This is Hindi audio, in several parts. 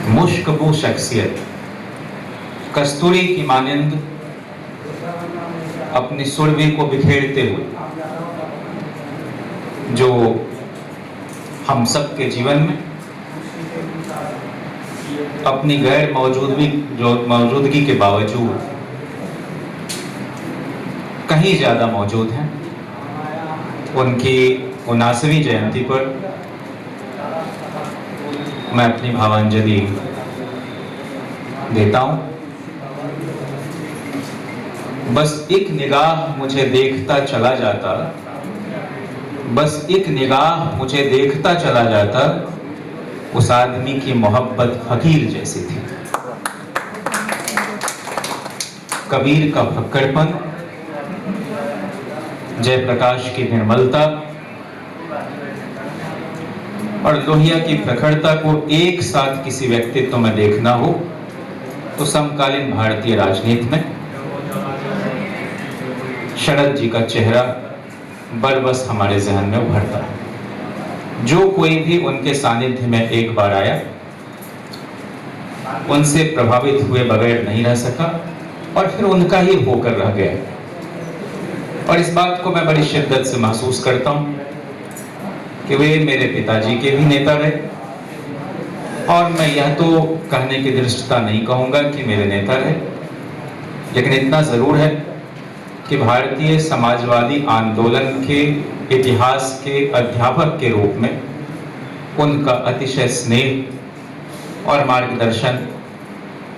मुश्कबू शख्सियत, कस्तूरी की मानंद अपनी सुरभि को बिखेरते हुए जो हम सब के जीवन में अपनी गैर मौजूदगी के बावजूद कहीं ज्यादा मौजूद हैं, उनकी 79वीं जयंती पर मैं अपनी भावांजलि देता हूं। बस एक निगाह मुझे देखता चला जाता, बस एक निगाह मुझे देखता चला जाता, उस आदमी की मोहब्बत फकीर जैसी थी। कबीर का फक्कड़पन, जयप्रकाश की निर्मलता और लोहिया की प्रखरता को एक साथ किसी व्यक्तित्व में देखना हो तो समकालीन भारतीय राजनीति में शरद जी का चेहरा बरबस हमारे जहन में उभरता है। जो कोई भी उनके सानिध्य में एक बार आया, उनसे प्रभावित हुए बगैर नहीं रह सका और फिर उनका ही होकर रह गया। और इस बात को मैं बड़ी शिद्दत से महसूस करता हूं कि वे मेरे पिताजी के भी नेता रहे, और मैं यह तो कहने की दृष्टता नहीं कहूंगा कि मेरे नेता रहे, लेकिन इतना जरूर है कि भारतीय समाजवादी आंदोलन के इतिहास के अध्यापक के रूप में उनका अतिशय स्नेह और मार्गदर्शन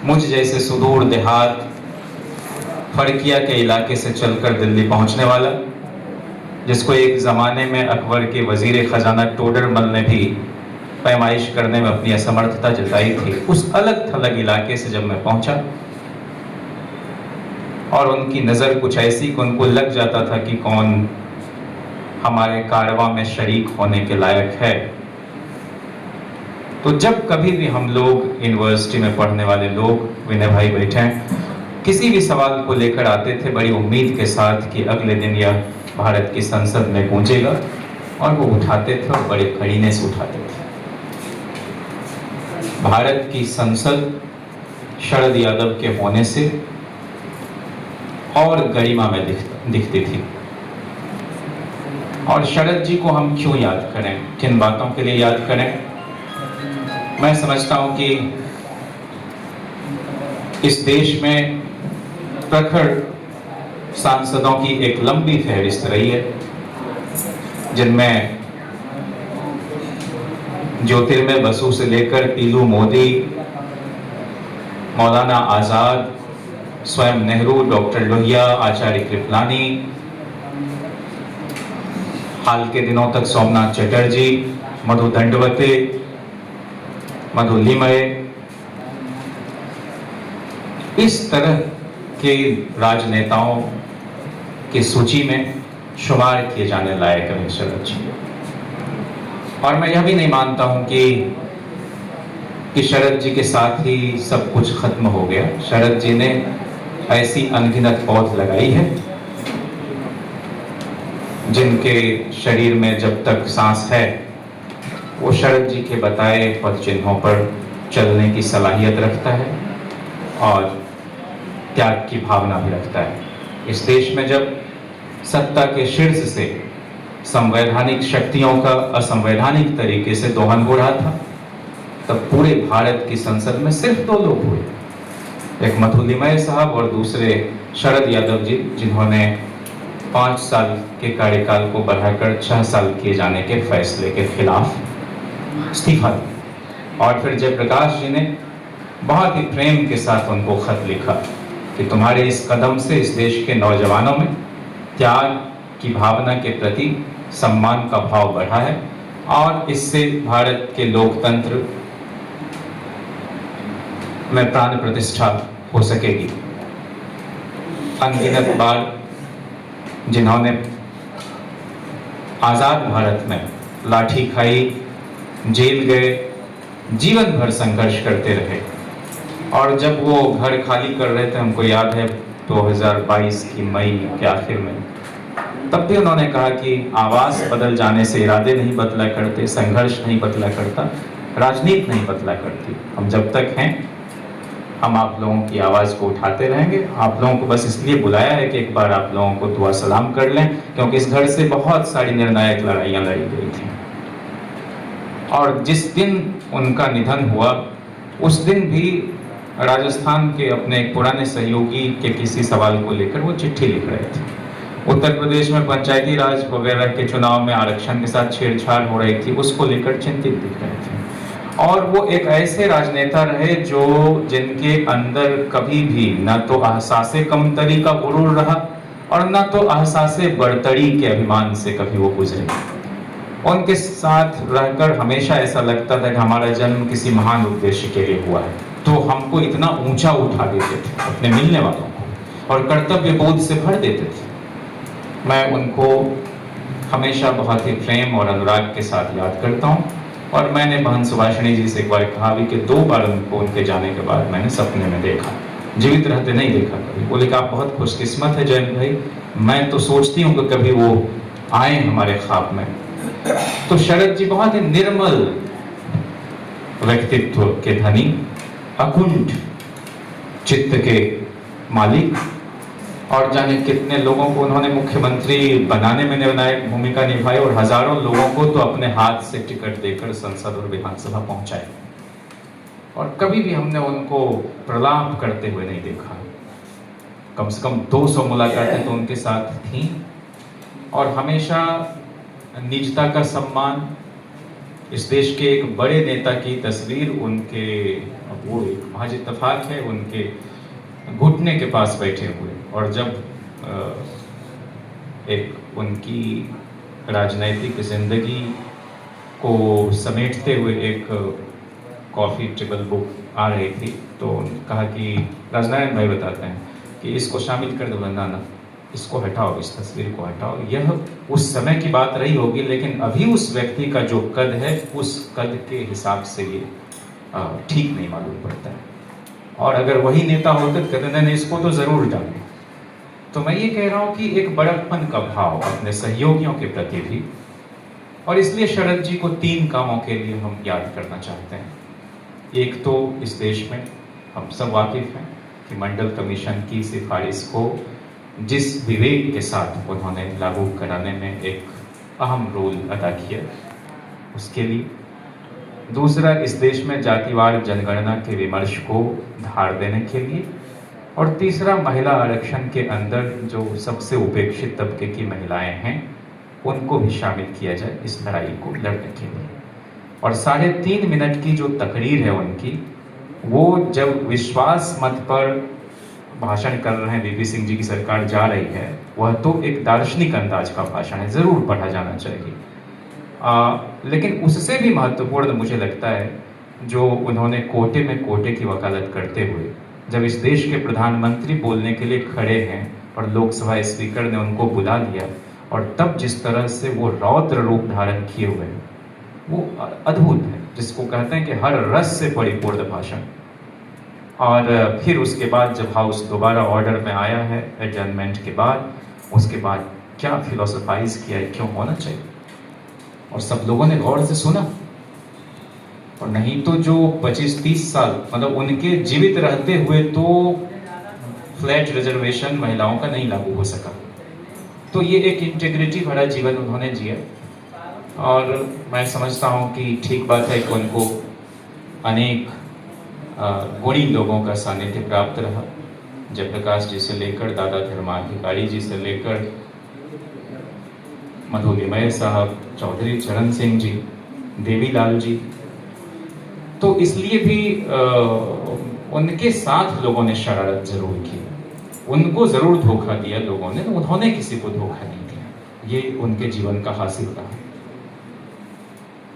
मुझ जैसे सुदूर देहात फड़किया के इलाके से चलकर दिल्ली पहुंचने वाला, जिसको एक जमाने में अकबर के वजीर खजाना टोडरमल ने भी पैमाइश करने में अपनी असमर्थता जताई थी, उस अलग थलग इलाके से जब मैं पहुंचा और उनकी नजर कुछ ऐसी कि उनको लग जाता था कि कौन हमारे कारवां में शरीक होने के लायक है। तो जब कभी भी हम लोग यूनिवर्सिटी में पढ़ने वाले लोग, विनय भाई बैठे हैं, किसी भी सवाल को लेकर आते थे बड़ी उम्मीद के साथ कि अगले दिन यह भारत की संसद में गूंजेगा, और वो उठाते थे और बड़े कड़ीने से उठाते थे। भारत की संसद शरद यादव के होने से और गरिमा में दिखती थी। और शरद जी को हम क्यों याद करें, किन बातों के लिए याद करें? मैं समझता हूं कि इस देश में प्रखर सांसदों की एक लंबी फहरिस्त रही है, जिनमें ज्योतिर्मय बसु से लेकर पीलू मोदी, मौलाना आजाद, स्वयं नेहरू, डॉक्टर लोहिया, आचार्य कृपलानी, हाल के दिनों तक सोमनाथ चटर्जी, मधु दंडवते, मधु लिमये, इस तरह के राजनेताओं की सूची में शुमार किए जाने लायक है शरद जी। और मैं यह भी नहीं मानता हूं कि शरद जी के साथ ही सब कुछ खत्म हो गया। शरद जी ने ऐसी अनगिनत पौध लगाई है जिनके शरीर में जब तक सांस है वो शरद जी के बताए पद चिन्हों पर चलने की सलाहियत रखता है और त्याग की भावना भी रखता है। इस देश में जब सत्ता के शीर्ष से संवैधानिक शक्तियों का असंवैधानिक तरीके से दोहन हो रहा था, तब पूरे भारत की संसद में सिर्फ 2 लोग हुए, एक मधु लिमये साहब और दूसरे शरद यादव जी, जिन्होंने 5 साल के कार्यकाल को बढ़ाकर 6 साल किए जाने के फैसले के खिलाफ इस्तीफा दिया। और फिर जयप्रकाश जी ने बहुत ही प्रेम के साथ उनको खत लिखा कि तुम्हारे इस कदम से इस देश के नौजवानों में त्याग की भावना के प्रति सम्मान का भाव बढ़ा है और इससे भारत के लोकतंत्र में प्राण प्रतिष्ठा हो सकेगी। अनगिनत बार जिन्होंने आजाद भारत में लाठी खाई, जेल गए, जीवन भर संघर्ष करते रहे, और जब वो घर खाली कर रहे थे, हमको याद है 2022 की मई के आखिर में, तब भी उन्होंने कहा कि आवास बदल जाने से इरादे नहीं बदला करते, संघर्ष नहीं बदला करता, राजनीति नहीं बदला करती। हम जब तक हैं हम आप लोगों की आवाज़ को उठाते रहेंगे। आप लोगों को बस इसलिए बुलाया है कि एक बार आप लोगों को दुआ सलाम कर लें, क्योंकि इस घर से बहुत सारी निर्णायक लड़ाइयाँ लड़ी गई थी और जिस दिन उनका निधन हुआ उस दिन भी राजस्थान के अपने एक पुराने सहयोगी के किसी सवाल को लेकर वो चिट्ठी लिख रहे थे। उत्तर प्रदेश में पंचायती राज वगैरह के चुनाव में आरक्षण के साथ छेड़छाड़ हो रही थी, उसको लेकर चिंतित दिख रहे थे। और वो एक ऐसे राजनेता रहे जो जिनके अंदर कभी भी न तो अहसासे कमतरी का गुरूर रहा और न तो अहसासे बढ़तरी के अभिमान से कभी वो गुजरे। उनके साथ रहकर हमेशा ऐसा लगता था कि हमारा जन्म किसी महान उद्देश्य के लिए हुआ है, तो हमको इतना ऊंचा उठा देते थे अपने मिलने वालों को और कर्तव्य बोध से भर देते थे। मैं उनको हमेशा बहुत ही प्रेम और अनुराग के साथ याद करता हूँ और मैंने बहन सुभाषिणी जी से एक बार कहा भी कि 2 बार उनको उनके जाने के बाद मैंने सपने में देखा, जीवित रहते नहीं देखा कभी। बोले कि आप बहुत खुशकिस्मत है जयंत भाई, मैं तो सोचती हूँ कि कभी वो आए हमारे ख्वाब में। तो शरद जी बहुत ही निर्मल व्यक्तित्व के धनी, अकुंठ चित्त के मालिक और जाने कितने लोगों को उन्होंने मुख्यमंत्री बनाने में निर्णायक भूमिका निभाई और हजारों लोगों को तो अपने हाथ से टिकट देकर संसद और विधानसभा पहुंचाए और कभी भी हमने उनको प्रलाप करते हुए नहीं देखा। कम से कम 200 मुलाकातें तो उनके साथ थी और हमेशा निजता का सम्मान। इस देश के एक बड़े नेता की तस्वीर उनके, वो एक महज इत्तेफाक है, उनके घुटने के पास बैठे हुए और जब एक उनकी राजनैतिक जिंदगी को समेटते हुए एक कॉफी टेबल बुक आ रही थी तो कहा कि राजनारायण भाई बताते हैं कि इसको शामिल कर दो, ना इसको हटाओ, इस तस्वीर को हटाओ। यह उस समय की बात रही होगी, लेकिन अभी उस व्यक्ति का जो कद है उस कद के हिसाब से ये ठीक नहीं मालूम पड़ता है। और अगर वही नेता होते तो कहते नहीं इसको तो जरूर डालें। तो मैं ये कह रहा हूँ कि एक बड़प्पन का भाव अपने सहयोगियों के प्रति भी, और इसलिए शरद जी को 3 कामों के लिए हम याद करना चाहते हैं। एक तो इस देश में हम सब वाकिफ हैं कि मंडल कमीशन की सिफारिश को जिस विवेक के साथ उन्होंने लागू कराने में एक अहम रोल अदा किया, उसके लिए। दूसरा, इस देश में जातिवार जनगणना के विमर्श को धार देने के लिए। और तीसरा, महिला आरक्षण के अंदर जो सबसे उपेक्षित तबके की महिलाएं हैं उनको भी शामिल किया जाए इस लड़ाई को लड़ने के लिए। और 3.5 मिनट की जो तकरीर है उनकी, वो जब विश्वास मत पर भाषण कर रहे हैं वीपी सिंह जी की सरकार जा रही है, वह तो एक दार्शनिक अंदाज का भाषण है, जरूर पढ़ा जाना चाहिए। लेकिन उससे भी महत्वपूर्ण मुझे लगता है जो उन्होंने कोटे में कोटे की वकालत करते हुए जब इस देश के प्रधानमंत्री बोलने के लिए खड़े हैं और लोकसभा स्पीकर ने उनको बुला लिया और तब जिस तरह से वो रौद्र रूप धारण किए हुए हैं वो अद्भुत है, जिसको कहते हैं कि हर रस से परिपूर्ण भाषण। और फिर उसके बाद जब हाउस दोबारा ऑर्डर में आया है एडजर्नमेंट के बाद, उसके बाद क्या फिलोसोफाइज किया है क्यों होना चाहिए, और सब लोगों ने गौर से सुना। और नहीं तो जो 25-30 साल मतलब उनके जीवित रहते हुए तो फ्लैट रिजर्वेशन महिलाओं का नहीं लागू हो सका। तो ये एक इंटेग्रिटी भरा जीवन उन्होंने जिया और मैं समझता हूँ कि ठीक बात है कि उनको अनेक गुणी लोगों का सानिध्य प्राप्त रहा। जयप्रकाश जी से लेकर दादा धर्माधिकारी जी से लेकर मधुलिमय साहब, चौधरी चरण सिंह जी, देवीलाल जी। तो इसलिए भी उनके साथ लोगों ने शरारत जरूर की, उनको जरूर धोखा दिया लोगों ने, तो उन्होंने किसी को धोखा नहीं दिया। ये उनके जीवन का हासिल रहा।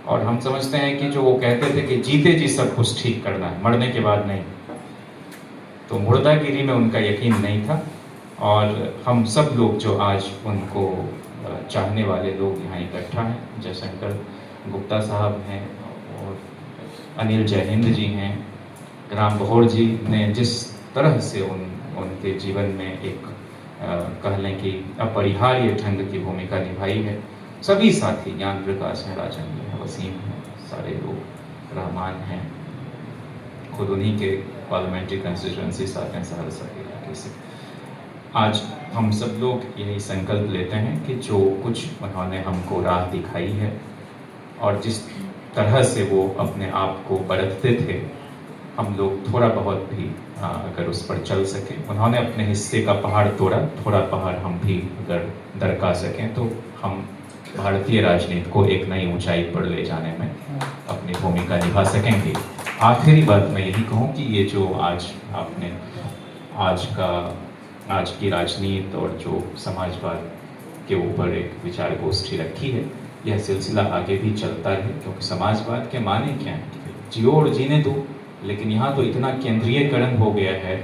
और हम समझते हैं कि जो वो कहते थे कि जीते जी सब कुछ ठीक करना है, मरने के बाद नहीं, तो मुर्दागिरी में उनका यकीन नहीं था। और हम सब लोग जो आज उनको चाहने वाले लोग यहाँ इकट्ठा हैं, जयशंकर गुप्ता साहब हैं और अनिल जयहिंद जी हैं, राम बहोर जी ने जिस तरह से उनके जीवन में एक कह लें कि अपरिहार्य ढंग की भूमिका निभाई है। सभी साथी, ज्ञान प्रकाश है, राजन है, वसीम है, सारे लोग रहमान हैं, खुद उन्हीं के पार्लियामेंट्री कंस्टिट्यूंसी से आते हैं, सहरसा के इलाके से। आज हम सब लोग यही संकल्प लेते हैं कि जो कुछ उन्होंने हमको राह दिखाई है और जिस तरह से वो अपने आप को बरतते थे, हम लोग थोड़ा बहुत भी अगर उस पर चल सकें, उन्होंने अपने हिस्से का पहाड़ तोड़ा, थोड़ा पहाड़ हम भी अगर दरका सकें तो हम भारतीय राजनीति को एक नई ऊंचाई पर ले जाने में अपनी भूमिका निभा सकेंगे। आखिरी बात मैं यही कहूँ कि ये जो आज आपने आज की राजनीति और जो समाजवाद के ऊपर एक विचार गोष्ठी रखी है, यह सिलसिला आगे भी चलता रहे, क्योंकि समाजवाद के माने क्या है, जियो और जीने दो। लेकिन यहाँ तो इतना केंद्रीयकरण हो गया है,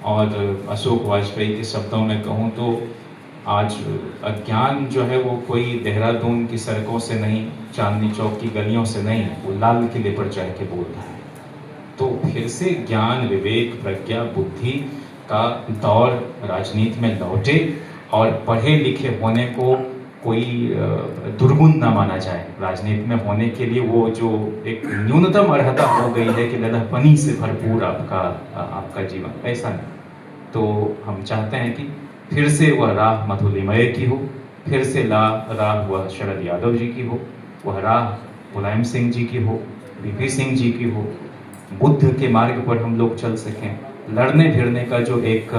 और अशोक वाजपेयी के शब्दों में कहूँ तो आज अज्ञान जो है वो कोई देहरादून की सड़कों से नहीं, चांदनी चौक की गलियों से नहीं, वो लाल किले पर चढ़ के बोल रहा है। तो फिर से ज्ञान, विवेक, प्रज्ञा, बुद्धि का दौर राजनीति में लौटे और पढ़े लिखे होने को कोई दुर्गुण ना माना जाए। राजनीति में होने के लिए वो जो एक न्यूनतम अर्हता हो गई है कि ललहपनी से भरपूर आपका जीवन, ऐसा नहीं। तो हम चाहते हैं कि फिर से वह राह मधुलिमय की हो, फिर से राह वह शरद यादव जी की हो, वह राह मुलायम सिंह जी की हो, वीपी सिंह जी की हो, बुद्ध के मार्ग पर हम लोग चल सकें। लड़ने फिरने का जो एक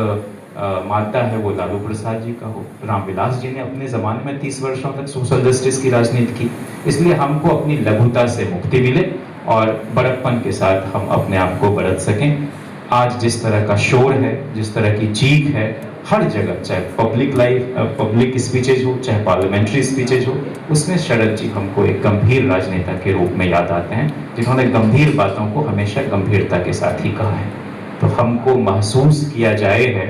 मादा है वो लालू प्रसाद जी का हो। रामविलास जी ने अपने ज़माने में 30 वर्षों तक सोशल जस्टिस की राजनीति की। इसलिए हमको अपनी लघुता से मुक्ति मिले और बड़प्पन के साथ हम अपने आप को बरत सकें। आज जिस तरह का शोर है, जिस तरह की चीख है हर जगह, चाहे पब्लिक स्पीचेज हो, चाहे पार्लियामेंट्री स्पीचेज हो, उसमें शरद जी हमको एक गंभीर राजनेता के रूप में याद आते हैं, जिन्होंने गंभीर बातों को हमेशा गंभीरता के साथ ही कहा है। तो हमको महसूस किया जाए है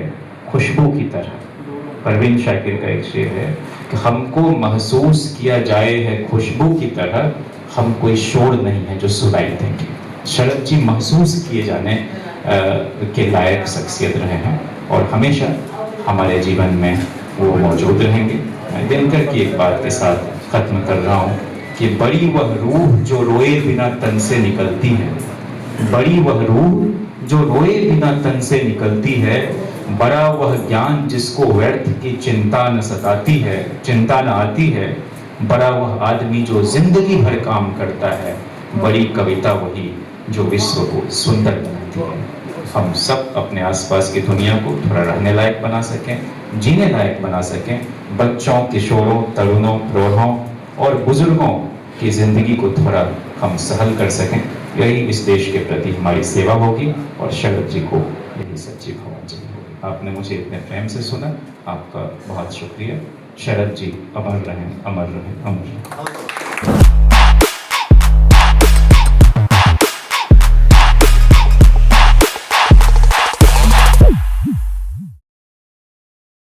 खुशबू की तरह। परवीन शाकिर का एक शेर है कि हमको महसूस किया जाए है खुशबू की तरह, हम कोई शोर नहीं है जो सुनाई देंगे। शरद जी महसूस किए जाने के लायक शख्सियत रहे हैं और हमेशा हमारे जीवन में वो मौजूद रहेंगे। मैं दिनकर की एक बात के साथ खत्म कर रहा हूँ कि बड़ी वह रूह जो रोए बिना तन से निकलती है, बड़ी वह रूह जो रोए बिना तन से निकलती है, बड़ा वह ज्ञान जिसको व्यर्थ की चिंता न सताती है, चिंता न आती है, बड़ा वह आदमी जो जिंदगी भर काम करता है, बड़ी कविता वही जो विश्व को सुंदर बनाती है। हम सब अपने आसपास की दुनिया को थोड़ा रहने लायक बना सकें, जीने लायक बना सकें, बच्चों, किशोरों, तरुणों, प्रौढ़ों और बुजुर्गों की जिंदगी को थोड़ा हम सहल कर सकें। यही इस देश के प्रति हमारी सेवा होगी और शरद जी को यही सच्ची भावांजलि होगी। आपने मुझे इतने प्रेम से सुना, आपका बहुत शुक्रिया। शरद जी अमर रहें, अमर रहें, अमर रहें।